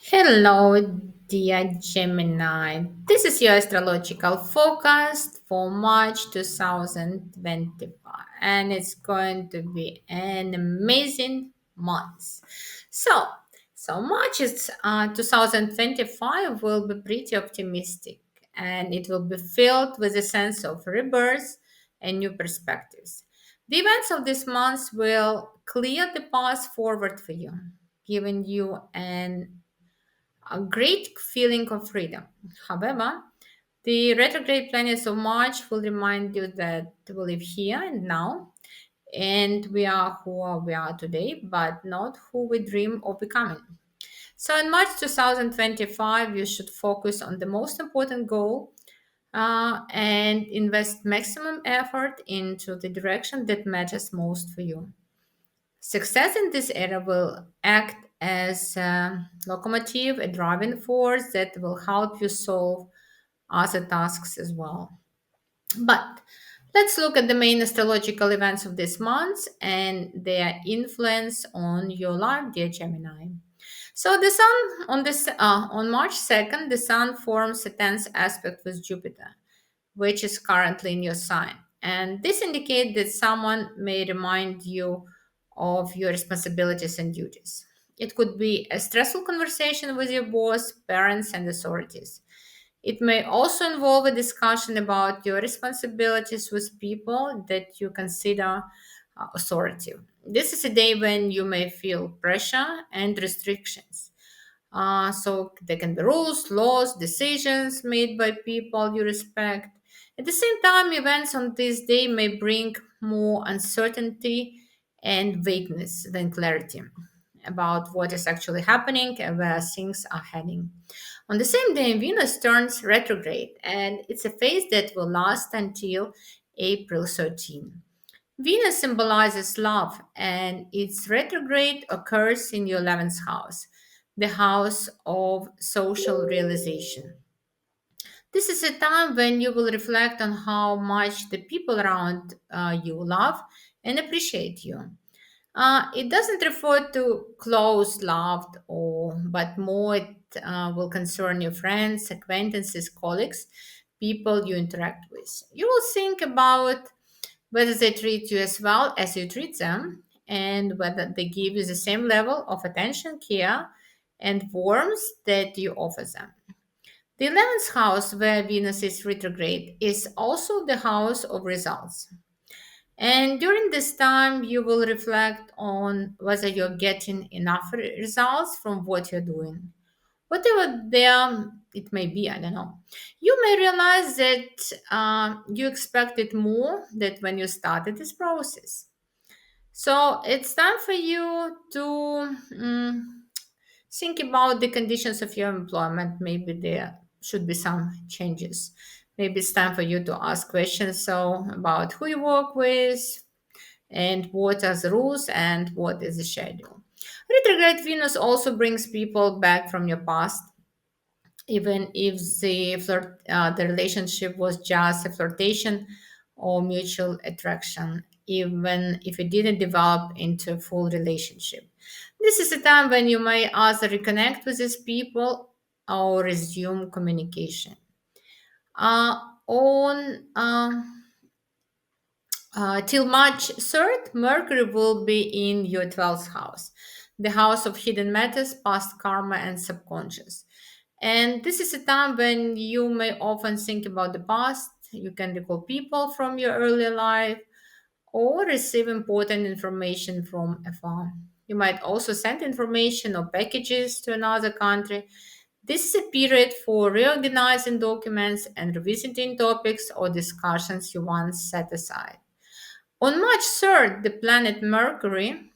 Hello, dear Gemini. This is your astrological forecast for March 2025, and it's going to be an amazing month. So, March 2025 will be pretty optimistic, and it will be filled with a sense of rebirth and new perspectives. The events of this month will clear the path forward for you, giving you a great feeling of freedom. However, the retrograde planets of March will remind you that we live here and now, and we are who we are today, but not who we dream of becoming. So, in March 2025, you should focus on the most important goal and invest maximum effort into the direction that matters most for you. Success in this area will act as a locomotive, a driving force that will help you solve other tasks as well. But let's look at the main astrological events of this month and their influence on your life, dear Gemini. So the Sun on March 2nd, the Sun forms a tense aspect with Jupiter, which is currently in your sign. And this indicates that someone may remind you of your responsibilities and duties. It could be a stressful conversation with your boss, parents, and authorities. It may also involve a discussion about your responsibilities with people that you consider authoritative. This is a day when you may feel pressure and restrictions. So there can be rules, laws, decisions made by people you respect. At the same time, events on this day may bring more uncertainty and vagueness than clarity about what is actually happening and where things are heading. On the same day, Venus turns retrograde, and it's a phase that will last until April 13. Venus symbolizes love, and its retrograde occurs in your 11th house, the house of social realization. This is a time when you will reflect on how much the people around you love and appreciate you. It doesn't refer to close loved but more it will concern your friends, acquaintances, colleagues, people you interact with. You will think about whether they treat you as well as you treat them, and whether they give you the same level of attention, care, and warmth that you offer them. The 11th house, where Venus is retrograde, is also the house of results. And during this time, you will reflect on whether you're getting enough results from what you're doing. Whatever there it may be, I don't know. You may realize that you expected more than when you started this process. So it's time for you to think about the conditions of your employment. Maybe there should be some changes. Maybe it's time for you to ask questions about who you work with and what are the rules and what is the schedule. Retrograde Venus also brings people back from your past, even if the relationship was just a flirtation or mutual attraction, even if it didn't develop into a full relationship. This is a time when you may either reconnect with these people or resume communication. On Till March 3rd, Mercury will be in your 12th house, the house of hidden matters, past karma, and subconscious. And this is a time when you may often think about the past. You can recall people from your earlier life or receive important information from afar. You might also send information or packages to another country. This is a period for reorganizing documents and revisiting topics or discussions you once set aside. On March 3rd, the planet Mercury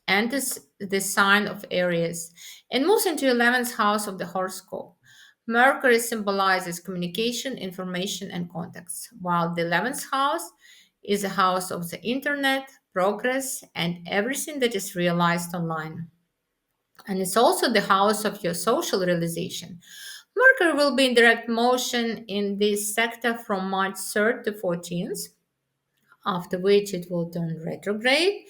enters the sign of Aries and moves into 11th house of the horoscope. Mercury symbolizes communication, information, and contacts, while the 11th house is a house of the internet, progress, and everything that is realized online. And it's also the house of your social realization. Mercury will be in direct motion in this sector from March 3rd to 14th, after which it will turn retrograde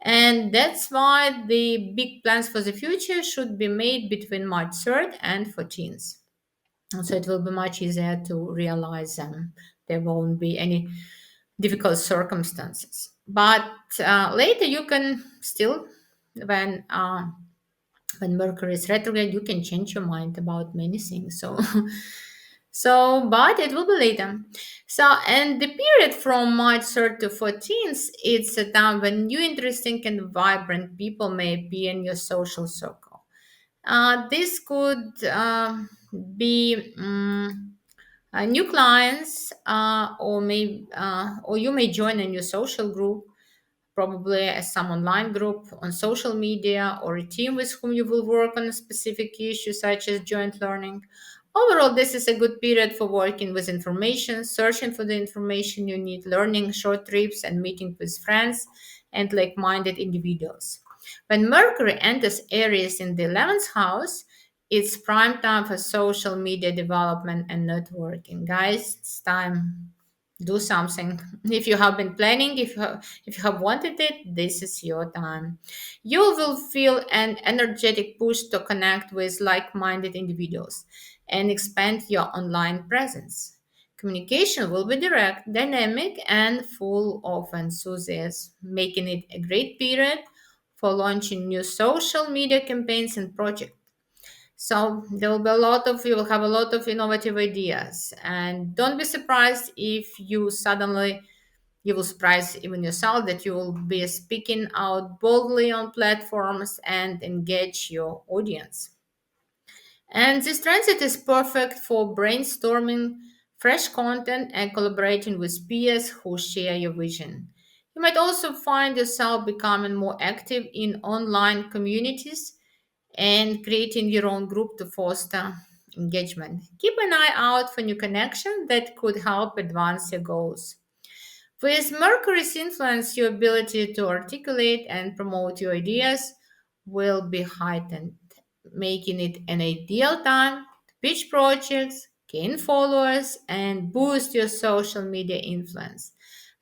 And that's why the big plans for the future should be made between March 3rd and 14th. So it will be much easier to realize them. There won't be any difficult circumstances. But later you can still, when when Mercury is retrograde, you can change your mind about many things. So but it will be later. So, and the period from March 3rd to 14th, it's a time when new, interesting, and vibrant people may be in your social circle. This could be new clients, or you may join a new social group, probably as some online group on social media or a team with whom you will work on a specific issue such as joint learning. Overall, this is a good period for working with information, searching for the information you need, learning short trips, and meeting with friends and like minded individuals. When Mercury enters Aries in the 11th house, it's prime time for social media development and networking. Guys, it's time, do something. If you have been planning, if you have wanted it, this is your time. You will feel an energetic push to connect with like-minded individuals and expand your online presence. Communication will be direct, dynamic, and full of enthusiasm, making it a great period for launching new social media campaigns and projects. So there will be a lot of, you will have a lot of innovative ideas, and don't be surprised if you will surprise even yourself that you will be speaking out boldly on platforms and engage your audience. And this transit is perfect for brainstorming fresh content and collaborating with peers who share your vision. You might also find yourself becoming more active in online communities and creating your own group to foster engagement. Keep an eye out for new connections that could help advance your goals. With Mercury's influence, your ability to articulate and promote your ideas will be heightened, making it an ideal time to pitch projects, gain followers, and boost your social media influence.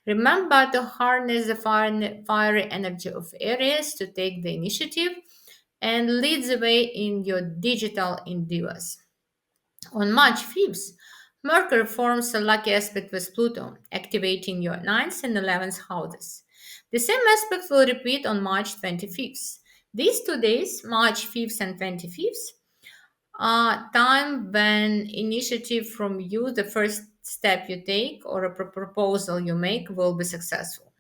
Remember to harness the fiery energy of Aries to take the initiative and lead the way in your digital endeavors. On March 5th, Mercury forms a lucky aspect with Pluto, activating your ninth and 11th houses. The same aspect will repeat on March 25th. These 2 days, March 5th and 25th, are time when initiative from you, the first step you take or a proposal you make, will be successful.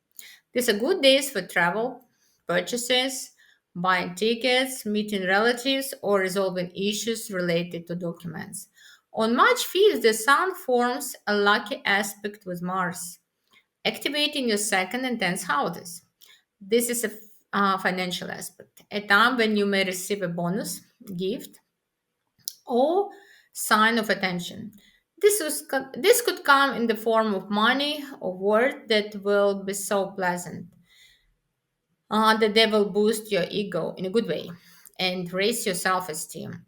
These are good days for travel, purchases, buying tickets, meeting relatives, or resolving issues related to documents. On March 5th, the Sun forms a lucky aspect with Mars, activating your second and tenth houses. This is a financial aspect, a time when you may receive a bonus, gift, or sign of attention. This could come in the form of money or word that will be so pleasant that they will boost your ego in a good way and raise your self esteem.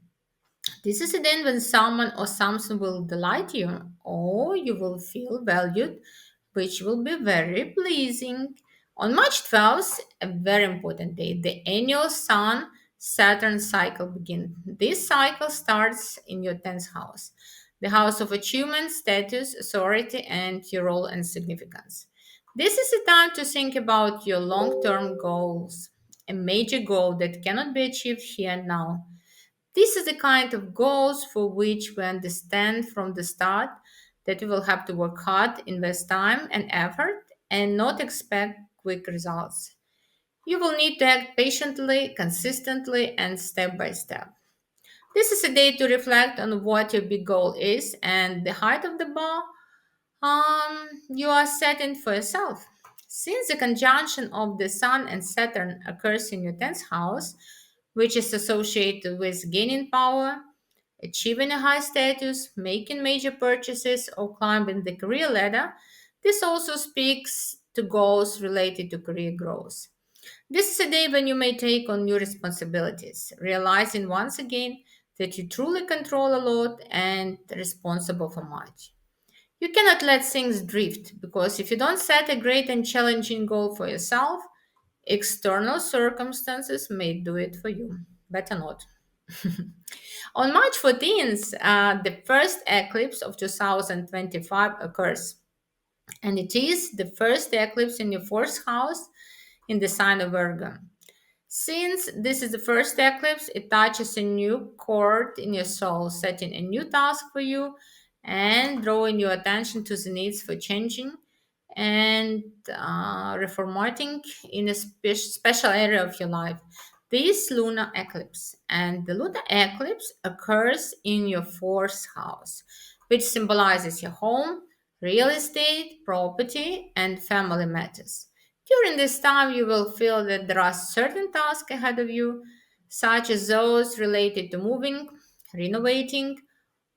This is a day when someone or something will delight you, or you will feel valued, which will be very pleasing. On March 12th, a very important day, the annual Sun Saturn cycle begins. This cycle starts in your 10th house, the house of achievement, status, authority, and your role and significance. This is a time to think about your long term goals, a major goal that cannot be achieved here and now. This is the kind of goals for which we understand from the start that we will have to work hard, invest time and effort, and not expect quick results. You will need to act patiently, consistently, and step by step. This is a day to reflect on what your big goal is and the height of the bar you are setting for yourself. Since the conjunction of the Sun and Saturn occurs in your 10th house, which is associated with gaining power, achieving a high status, making major purchases, or climbing the career ladder, this also speaks to goals related to career growth. This is a day when you may take on new responsibilities, realizing once again that you truly control a lot and responsible for much. You cannot let things drift because if you don't set a great and challenging goal for yourself, External circumstances may do it for you. Better not. On March 14th, the first eclipse of 2025 occurs, and it is the first eclipse in your fourth house in the sign of Virgo. Since this is the first eclipse, it touches a new chord in your soul, setting a new task for you and drawing your attention to the needs for changing and reformatting in a special area of your life. This lunar eclipse, and the lunar eclipse occurs in your fourth house, which symbolizes your home, real estate, property, and family matters. During this time, you will feel that there are certain tasks ahead of you, such as those related to moving, renovating,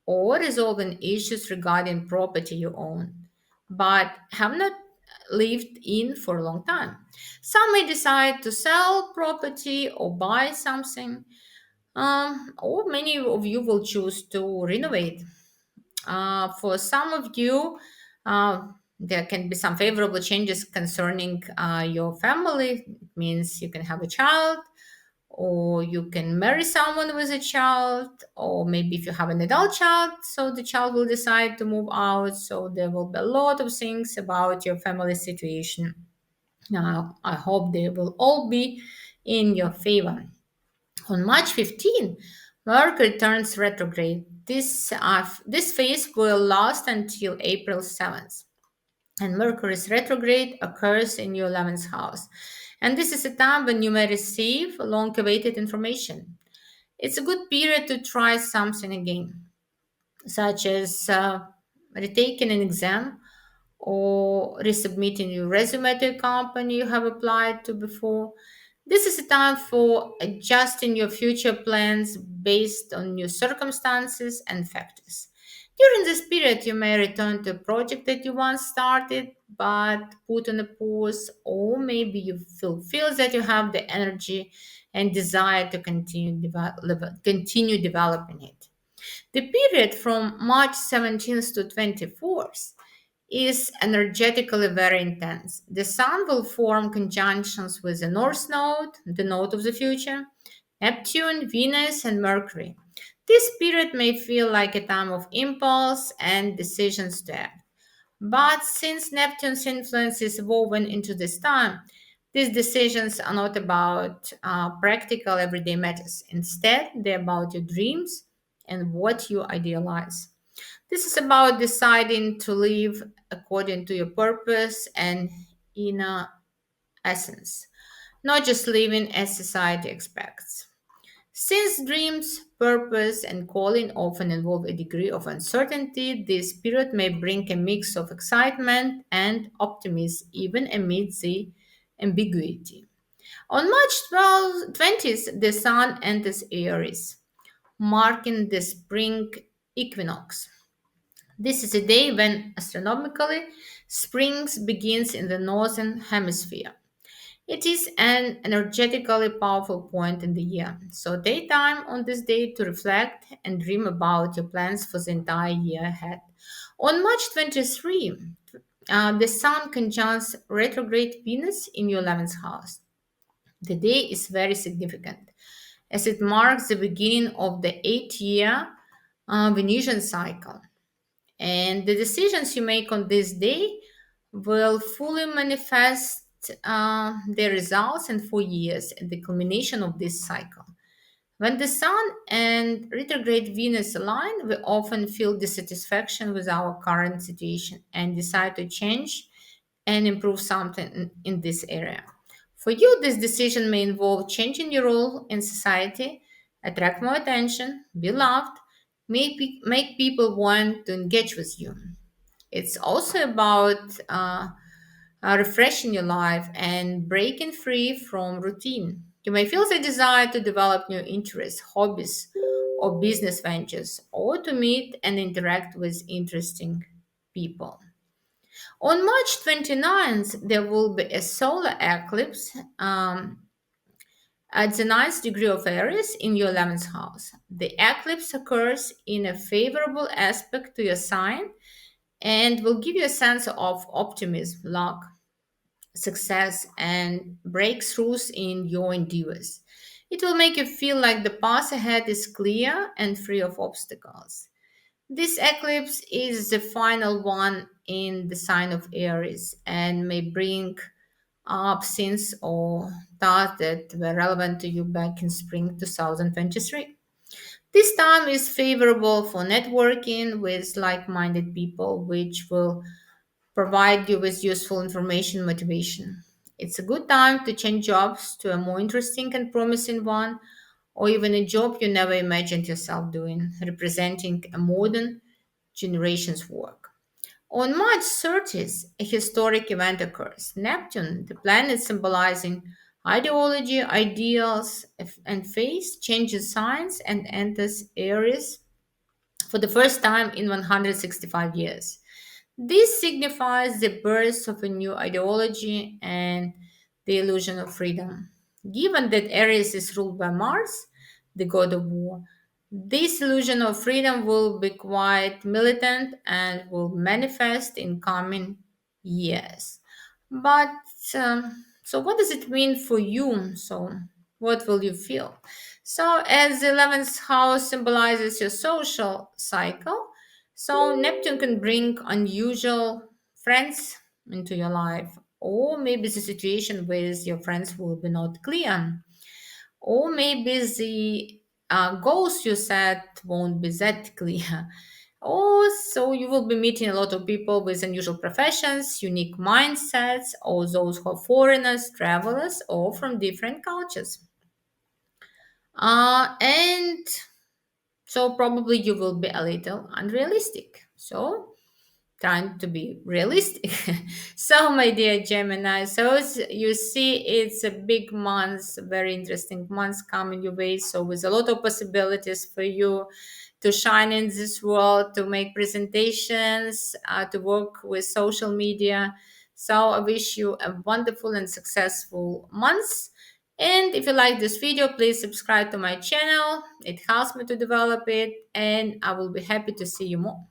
or resolving issues regarding property you own, but have not lived in for a long time. Some may decide to sell property or buy something, or many of you will choose to renovate. For some of you, uh, there can be some favorable changes concerning your family. It means you can have a child, or you can marry someone with a child, or maybe if you have an adult child, so the child will decide to move out. So there will be a lot of things about your family situation. Now, I hope they will all be in your favor. On March 15, Mercury turns retrograde. This phase will last until April 7th. And Mercury's retrograde occurs in your 11th house. And this is a time when you may receive long awaited information. It's a good period to try something again, such as retaking an exam or resubmitting your resume to a company you have applied to before. This is a time for adjusting your future plans based on new circumstances and factors. During this period, you may return to a project that you once started but put on a pause, or maybe you feel that you have the energy and desire to continue developing it. The period from March 17th to 24th is energetically very intense. The Sun will form conjunctions with the North Node, the node of the future, Neptune, Venus, and Mercury. This period may feel like a time of impulse and decisions to act. But since Neptune's influence is woven into this time, these decisions are not about practical everyday matters. Instead, they're about your dreams and what you idealize. This is about deciding to live according to your purpose and inner essence, not just living as society expects. Since dreams, purpose, and calling often involve a degree of uncertainty, this period may bring a mix of excitement and optimism, even amid the ambiguity. On March 20th, the Sun enters Aries, marking the spring equinox. This is a day when astronomically spring begins in the northern hemisphere. It is an energetically powerful point in the year, so take time on this day to reflect and dream about your plans for the entire year ahead. On March 23, the Sun conjuncts retrograde Venus in your 11th house. The day is very significant as it marks the beginning of the 8-year Venusian cycle. And the decisions you make on this day will fully manifest their results in 4 years at the culmination of this cycle. When the Sun and retrograde Venus align, we often feel dissatisfaction with our current situation and decide to change and improve something in this area. For you, this decision may involve changing your role in society, attract more attention, be loved, make people want to engage with you. It's also about refreshing your life and breaking free from routine. You may feel the desire to develop new interests, hobbies, or business ventures, or to meet and interact with interesting people. On March 29th, there will be a solar eclipse at the ninth degree of Aries in your 11th house. The eclipse occurs in a favorable aspect to your sign and will give you a sense of optimism, luck, success, and breakthroughs in your endeavors. It will make you feel like the path ahead is clear and free of obstacles. This eclipse is the final one in the sign of Aries and may bring up sins or thoughts that were relevant to you back in spring 2023. This time is favorable for networking with like minded people, which will provide you with useful information motivation. It's a good time to change jobs to a more interesting and promising one, or even a job you never imagined yourself doing, representing a modern generation's work. On March 30th, a historic event occurs. Neptune, the planet symbolizing ideology, ideals, and faith, changes signs and enters Aries for the first time in 165 years. This signifies the birth of a new ideology and the illusion of freedom. Given that Aries is ruled by Mars, the god of war, this illusion of freedom will be quite militant and will manifest in coming years. But so, what does it mean for you? So, what will you feel? So, as the 11th house symbolizes your social cycle, so Neptune can bring unusual friends into your life, or maybe the situation with your friends will be not clear, or maybe the goals you set won't be that clear. Also, you will be meeting a lot of people with unusual professions, unique mindsets, or those who are foreigners, travelers, or from different cultures. And so probably you will be a little unrealistic. So trying to be realistic. So, my dear Gemini, so as you see, it's a big month, very interesting month coming your way. So, with a lot of possibilities for you to shine in this world, to make presentations, to work with social media. So, I wish you a wonderful and successful month. And if you like this video, please subscribe to my channel. It helps me to develop it, and I will be happy to see you more.